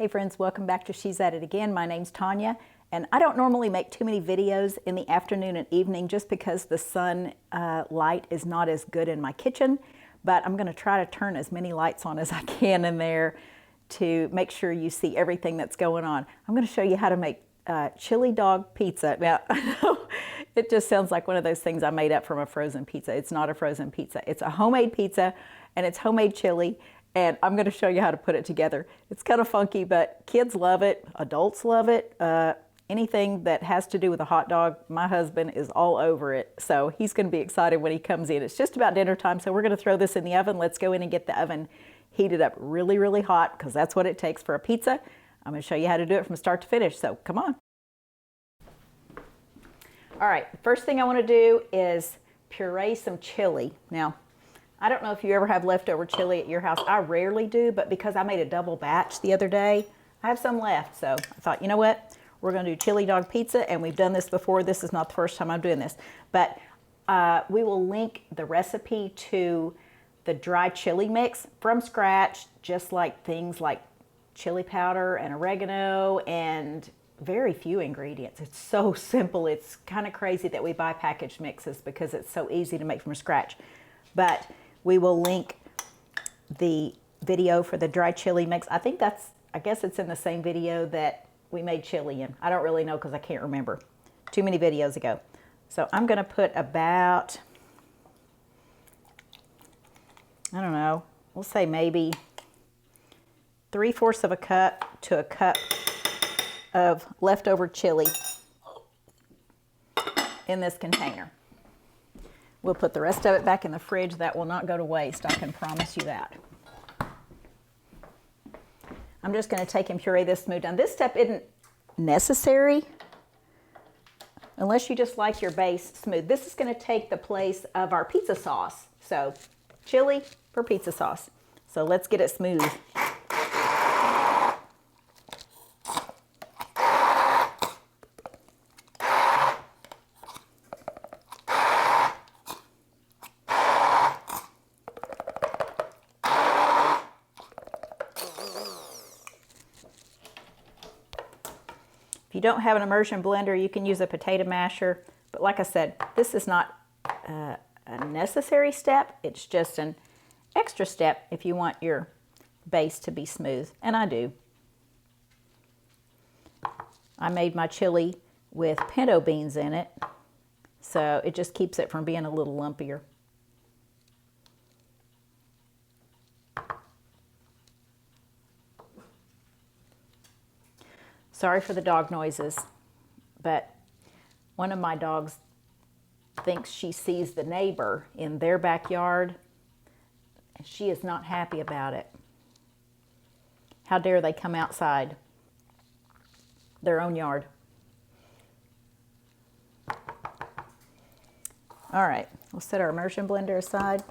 Hey friends, welcome back to She's At It Again. My name's Tanya, and I don't normally make too many videos in the afternoon and evening just because the sun light is not as good in my kitchen, but I'm going to try to turn as many lights on as I can in there to make sure you see everything that's going on. I'm going to show you how to make chili dog pizza. Now, I know it just sounds like one of those things I made up from a frozen pizza. It's not a frozen pizza. It's a homemade pizza, and it's homemade chili. And I'm going to show you how to put it together. It's kind of funky, but kids love it. Adults love it. Anything that has to do with a hot dog, my husband is all over it. So he's going to be excited when he comes in. It's just about dinner time, so we're going to throw this in the oven. Let's go in and get the oven heated up really, really hot, because that's what it takes for a pizza. I'm going to show you how to do it from start to finish, so come on. All right, the first thing I want to do is puree some chili. Now, I don't know if you ever have leftover chili at your house. I rarely do, but because I made a double batch the other day, I have some left. So I thought, you know what? We're going to do chili dog pizza, and we've done this before. This is not the first time I'm doing this. But we will link the recipe to the dry chili mix from scratch, just like things like chili powder and oregano and very few ingredients. It's so simple. It's kind of crazy that we buy packaged mixes because it's so easy to make from scratch. But we will link the video for the dry chili mix. I guess it's in the same video that we made chili in. I don't really know because I can't remember. Too many videos ago. So I'm going to put about, I don't know, we'll say maybe 3/4 of a cup to a cup of leftover chili in this container. We'll put the rest of it back in the fridge. That will not go to waste, I can promise you that. I'm just going to take and puree this smooth down. This step isn't necessary unless you just like your base smooth. This is going to take the place of our pizza sauce. So, chili for pizza sauce. So let's get it smooth. If you don't have an immersion blender, you can use a potato masher. But like I said, this is not a necessary step. It's just an extra step if you want your base to be smooth. And I do. I made my chili with pinto beans in it, so it just keeps it from being a little lumpier. Sorry for the dog noises, but one of my dogs thinks she sees the neighbor in their backyard, and she is not happy about it. How dare they come outside their own yard? All right, we'll set our immersion blender aside,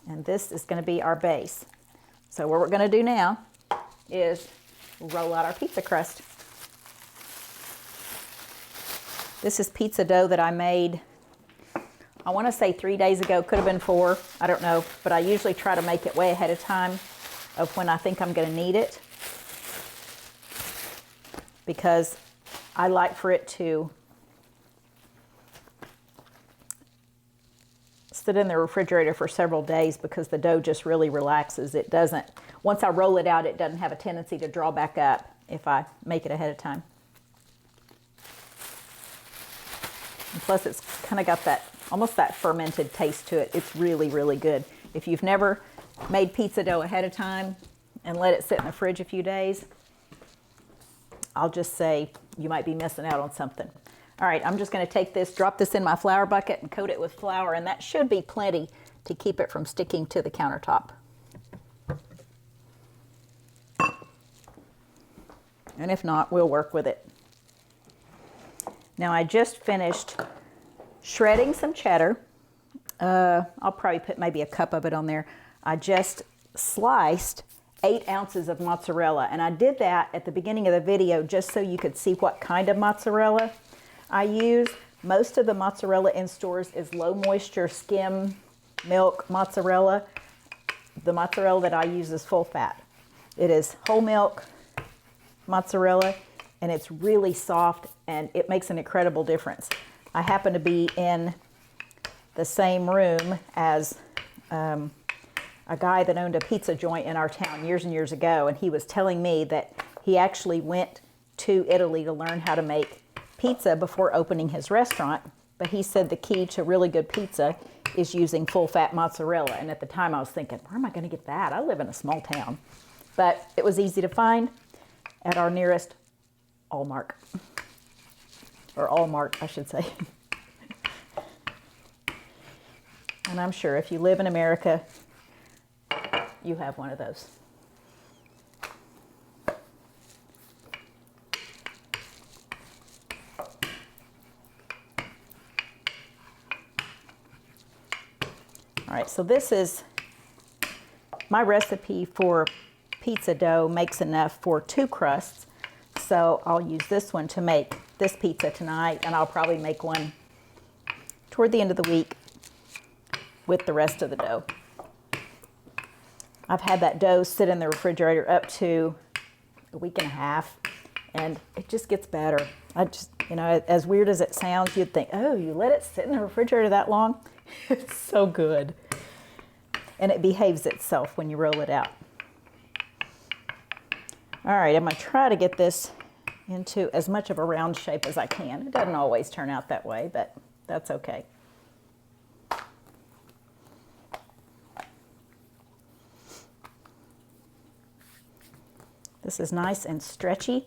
and this is going to be our base. So what we're going to do now is roll out our pizza crust. This is pizza dough that I made, I want to say 3 days ago, could have been 4, I don't know, but I usually try to make it way ahead of time of when I think I'm going to need it, because I like for it to sit in the refrigerator for several days because the dough just really relaxes. It doesn't, once I roll it out, it doesn't have a tendency to draw back up if I make it ahead of time. And plus it's kind of got that, almost that fermented taste to it. It's really, really good. If you've never made pizza dough ahead of time and let it sit in the fridge a few days, I'll just say you might be missing out on something. All right, I'm just going to take this, drop this in my flour bucket and coat it with flour, and that should be plenty to keep it from sticking to the countertop. And if not, we'll work with it. Now I just finished shredding some cheddar. I'll probably put maybe a cup of it on there. I just sliced 8 ounces of mozzarella, and I did that at the beginning of the video just so you could see what kind of mozzarella I use. Most of the mozzarella in stores is low moisture skim milk mozzarella. The mozzarella that I use is full fat. It is whole milk mozzarella, and it's really soft, and it makes an incredible difference. I happen to be in the same room as a guy that owned a pizza joint in our town years and years ago, and he was telling me that he actually went to Italy to learn how to make pizza before opening his restaurant. But he said the key to really good pizza is using full-fat mozzarella. And at the time I was thinking, where am I going to get that? I live in a small town. But it was easy to find at our nearest Allmark. Or Allmart, I should say. And I'm sure if you live in America, you have one of those. All right, so this is my recipe for pizza dough. Makes enough for 2 crusts. So I'll use this one to make this pizza tonight, and I'll probably make one toward the end of the week with the rest of the dough. I've had that dough sit in the refrigerator up to a week and a half, and it just gets better. I just, you know, as weird as it sounds, you'd think, oh, you let it sit in the refrigerator that long? It's so good. And it behaves itself when you roll it out. All right, I'm going to try to get this into as much of a round shape as I can. It doesn't always turn out that way, but that's okay. This is nice and stretchy.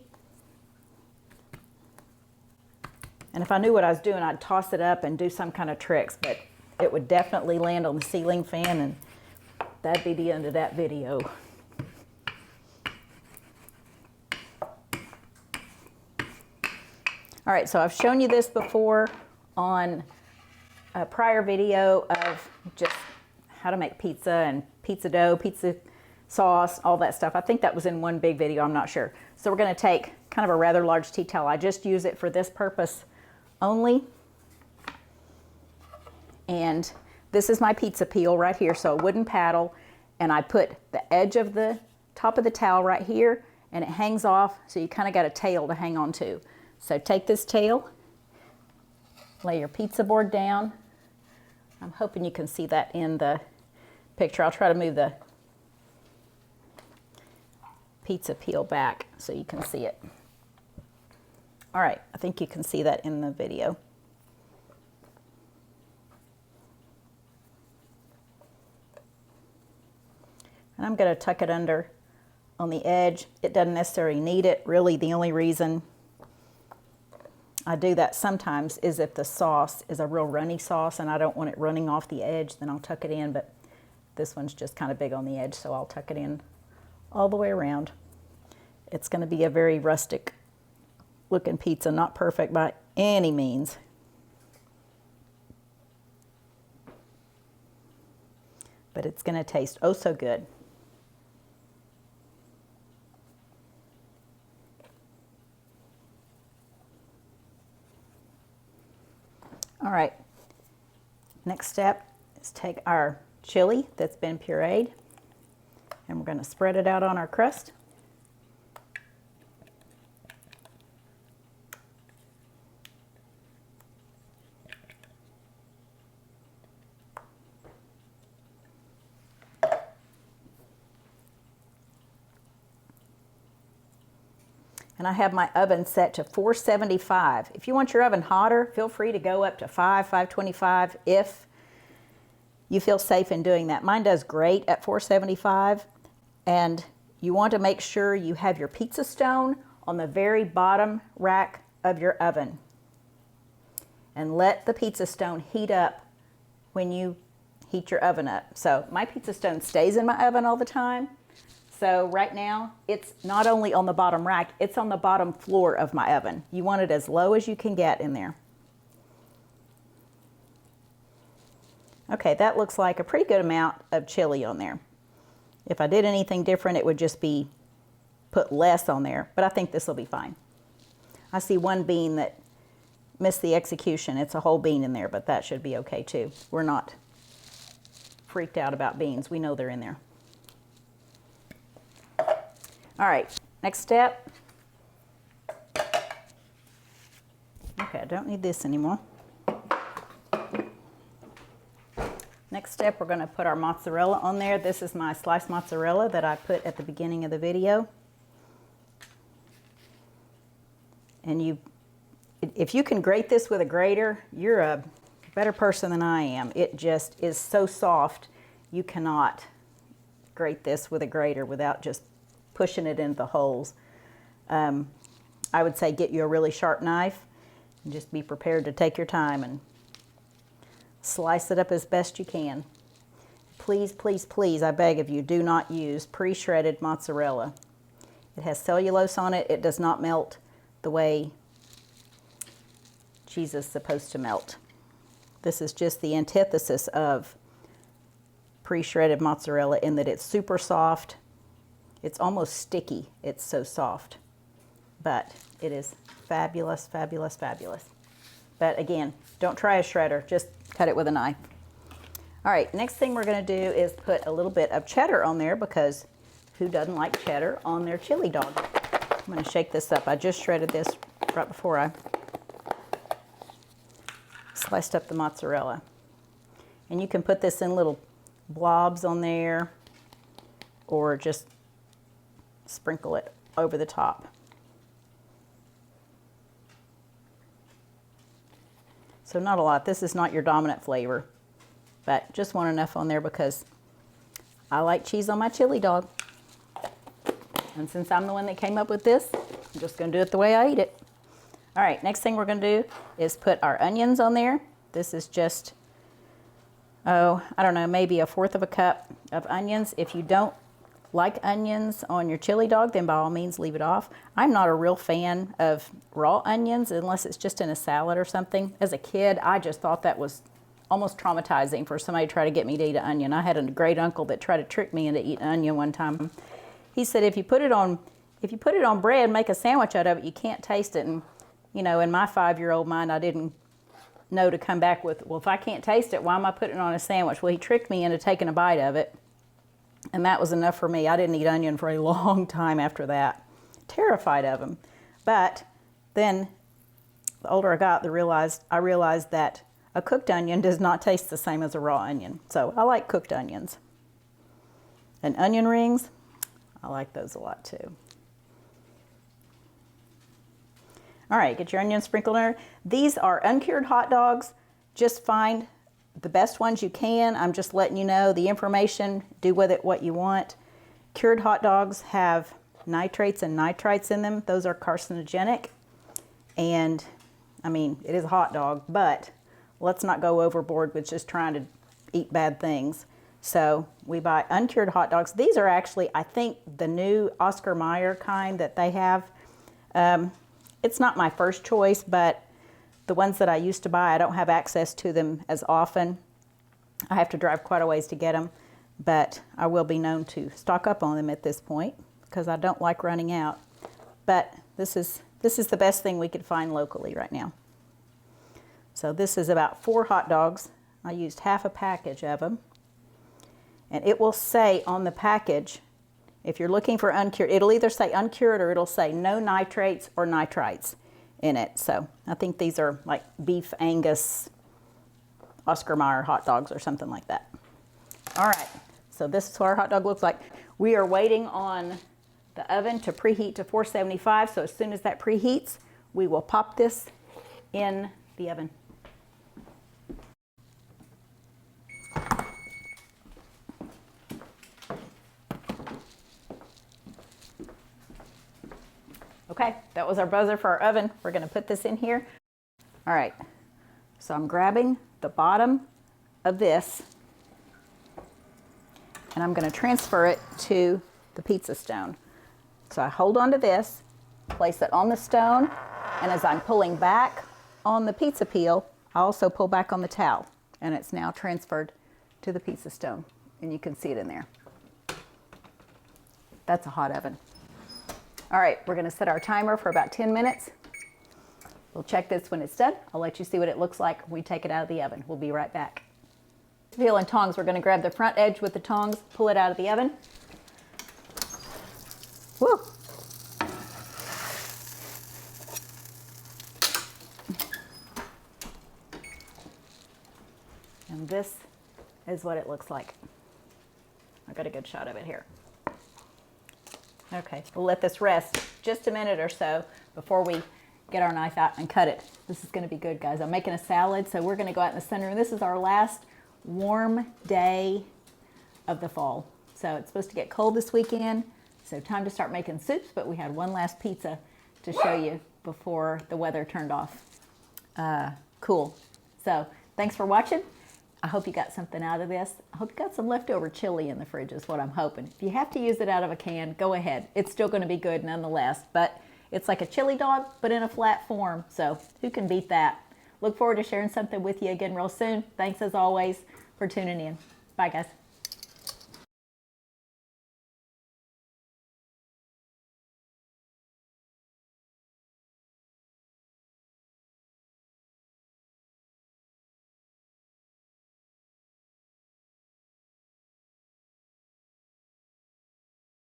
And if I knew what I was doing, I'd toss it up and do some kind of tricks, but it would definitely land on the ceiling fan, and that'd be the end of that video. All right, so I've shown you this before on a prior video of just how to make pizza and pizza dough, pizza sauce, all that stuff. I think that was in one big video, I'm not sure. So we're gonna take kind of a rather large tea towel. I just use it for this purpose only. And this is my pizza peel right here, so a wooden paddle, and I put the edge of the top of the towel right here, and it hangs off, so you kind of got a tail to hang on to. So take this tail, lay your pizza board down. I'm hoping you can see that in the picture. I'll try to move the pizza peel back so you can see it. All right, I think you can see that in the video. And I'm going to tuck it under on the edge. It doesn't necessarily need it. Really, the only reason I do that sometimes is if the sauce is a real runny sauce and I don't want it running off the edge, then I'll tuck it in, but this one's just kind of big on the edge, so I'll tuck it in all the way around. It's going to be a very rustic looking pizza, not perfect by any means. But it's going to taste oh so good. All right, next step is take our chili that's been pureed, and we're going to spread it out on our crust. And I have my oven set to 475. If you want your oven hotter, feel free to go up to 525 if you feel safe in doing that. Mine does great at 475. And you want to make sure you have your pizza stone on the very bottom rack of your oven. And let the pizza stone heat up when you heat your oven up. So my pizza stone stays in my oven all the time. So right now, it's not only on the bottom rack, it's on the bottom floor of my oven. You want it as low as you can get in there. Okay, that looks like a pretty good amount of chili on there. If I did anything different, it would just be put less on there, but I think this will be fine. I see one bean that missed the execution. It's a whole bean in there, but that should be okay too. We're not freaked out about beans. We know they're in there. All right, next step. Okay, I don't need this anymore. Next step, we're going to put our mozzarella on there. This is my sliced mozzarella that I put at the beginning of the video. And if you can grate this with a grater, you're a better person than I am. It just is so soft, you cannot grate this with a grater without just pushing it into the holes. I would say get you a really sharp knife and just be prepared to take your time and slice it up as best you can. Please, please, please, I beg of you, do not use pre-shredded mozzarella. It has cellulose on it. It does not melt the way cheese is supposed to melt. This is just the antithesis of pre-shredded mozzarella in that it's super soft. It's almost sticky. It's so soft. But it is fabulous, fabulous, fabulous. But again, don't try a shredder. Just cut it with a knife. All right, next thing we're going to do is put a little bit of cheddar on there, because who doesn't like cheddar on their chili dog? I'm going to shake this up. I just shredded this right before I sliced up the mozzarella. And you can put this in little blobs on there or just sprinkle it over the top. So not a lot. This is not your dominant flavor, but just want enough on there because I like cheese on my chili dog. And since I'm the one that came up with this, I'm just going to do it the way I eat it. All right, next thing we're going to do is put our onions on there. This is just, I don't know, maybe 1/4 cup of onions. If you don't like onions on your chili dog, then by all means leave it off. I'm not a real fan of raw onions unless it's just in a salad or something. As a kid, I just thought that was almost traumatizing for somebody to try to get me to eat an onion. I had a great uncle that tried to trick me into eating onion one time. He said, if you put it on bread, make a sandwich out of it, you can't taste it. And you know, in my 5-year-old mind, I didn't know to come back with, well, if I can't taste it, why am I putting it on a sandwich? Well, he tricked me into taking a bite of it. And that was enough for me. I didn't eat onion for a long time after that. Terrified of them. But then, the older I got, I realized that a cooked onion does not taste the same as a raw onion. So I like cooked onions. And onion rings, I like those a lot too. All right, get your onions sprinkled in there. These are uncured hot dogs. Just find the best ones you can. I'm just letting you know the information. Do with it what you want. Cured hot dogs have nitrates and nitrites in them. Those are carcinogenic. And I mean, it is a hot dog, but let's not go overboard with just trying to eat bad things. So we buy uncured hot dogs. These are actually, I think, the new Oscar Mayer kind that they have. It's not my first choice, but the ones that I used to buy, I don't have access to them as often. I have to drive quite a ways to get them, but I will be known to stock up on them at this point because I don't like running out. But this is the best thing we could find locally right now. So this is about 4 hot dogs. I used half a package of them. And it will say on the package, if you're looking for uncured, it'll either say uncured or it'll say no nitrates or nitrites in it. So I think these are like beef Angus Oscar Mayer hot dogs or something like that. All right, so this is what our hot dog looks like. We are waiting on the oven to preheat to 475. So as soon as that preheats, we will pop this in the oven. Okay, that was our buzzer for our oven. We're going to put this in here. All right, so I'm grabbing the bottom of this and I'm going to transfer it to the pizza stone. So I hold on to this, place it on the stone, and as I'm pulling back on the pizza peel, I also pull back on the towel, and it's now transferred to the pizza stone, and you can see it in there. That's a hot oven. All right, we're gonna set our timer for about 10 minutes. We'll check this when it's done. I'll let you see what it looks like when we take it out of the oven. We'll be right back. Peel and tongs, we're gonna grab the front edge with the tongs, pull it out of the oven. Woo. And this is what it looks like. I got a good shot of it here. Okay, we'll let this rest just a minute or so before we get our knife out and cut it. This is gonna be good, guys. I'm making a salad, so we're gonna go out in the center, and this is our last warm day of the fall. So it's supposed to get cold this weekend, so time to start making soups, but we had one last pizza to show you before the weather turned off. Cool. So thanks for watching. I hope you got something out of this. I hope you got some leftover chili in the fridge is what I'm hoping. If you have to use it out of a can, go ahead. It's still gonna be good nonetheless, but it's like a chili dog, but in a flat form. So who can beat that? Look forward to sharing something with you again real soon. Thanks as always for tuning in. Bye guys.